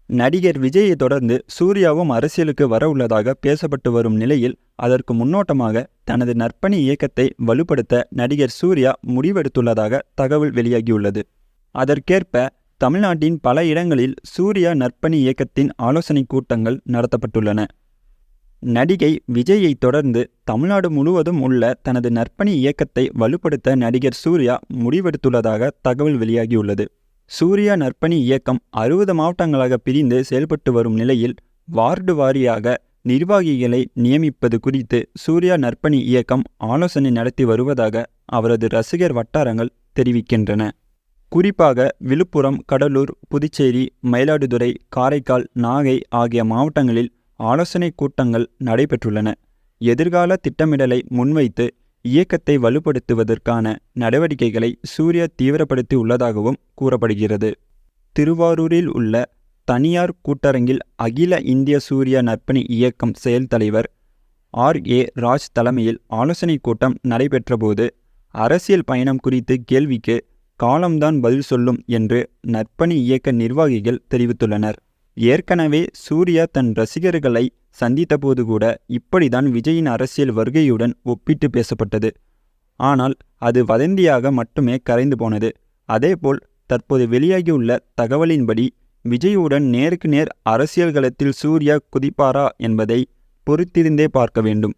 நடிகர் விஜயை தொடர்ந்து சூர்யாவும் அரசியலுக்கு வர உள்ளதாக பேசப்பட்டு வரும் நிலையில் அதற்கு முன்னோட்டமாக தனது நற்பணி இயக்கத்தை வலுப்படுத்த நடிகர் சூர்யா முடிவெடுத்துள்ளதாக தகவல் வெளியாகியுள்ளது. அதற்கேற்ப தமிழ்நாட்டின் பல இடங்களில் சூர்யா நற்பணி இயக்கத்தின் ஆலோசனை கூட்டங்கள் நடத்தப்பட்டுள்ளன. நடிகை விஜயை தொடர்ந்து தமிழ்நாடு முழுவதும் உள்ள தனது நற்பணி இயக்கத்தை வலுப்படுத்த நடிகர் சூர்யா முடிவெடுத்துள்ளதாக தகவல் வெளியாகியுள்ளது. சூர்யா நற்பணி இயக்கம் 60 மாவட்டங்களாக பிரிந்து செயல்பட்டு வரும் நிலையில் வார்டு வாரியாக நிர்வாகிகளை நியமிப்பது குறித்து சூர்யா நற்பணி இயக்கம் ஆலோசனை நடத்தி வருவதாக அவரது ரசிகர் வட்டாரங்கள் தெரிவிக்கின்றன. குறிப்பாக விழுப்புரம், கடலூர், புதுச்சேரி, மயிலாடுதுறை, காரைக்கால், நாகை ஆகிய மாவட்டங்களில் ஆலோசனை கூட்டங்கள் நடைபெற்றுள்ளன. எதிர்கால திட்டமிடலை முன்வைத்து இயக்கத்தை வலுப்படுத்துவதற்கான நடவடிக்கைகளை சூர்யா தீவிரப்படுத்தி உள்ளதாகவும் கூறப்படுகிறது. திருவாரூரில் உள்ள தனியார் கூட்டரங்கில் அகில இந்திய சூர்யா நற்பணி இயக்கம் செயல் தலைவர் R.A. ராஜ் தலைமையில் ஆலோசனை கூட்டம் நடைபெற்றபோது அரசியல் பயணம் குறித்து கேள்விக்கு காலம்தான் பதில் சொல்லும் என்று நற்பணி இயக்க நிர்வாகிகள் தெரிவித்துள்ளனர். ஏற்கனவே சூர்யா தன் ரசிகர்களை சந்தித்தபோது கூட இப்படிதான் விஜயின் அரசியல் வருகையுடன் ஒப்பிட்டு பேசப்பட்டது. ஆனால் அது வதந்தியாக மட்டுமே கரைந்து போனது. அதேபோல் தற்போது வெளியாகியுள்ள தகவலின்படி விஜயுடன் நேருக்கு நேர் அரசியல் களத்தில் சூர்யா குதிப்பாரா என்பதை பொறுத்திருந்தே பார்க்க வேண்டும்.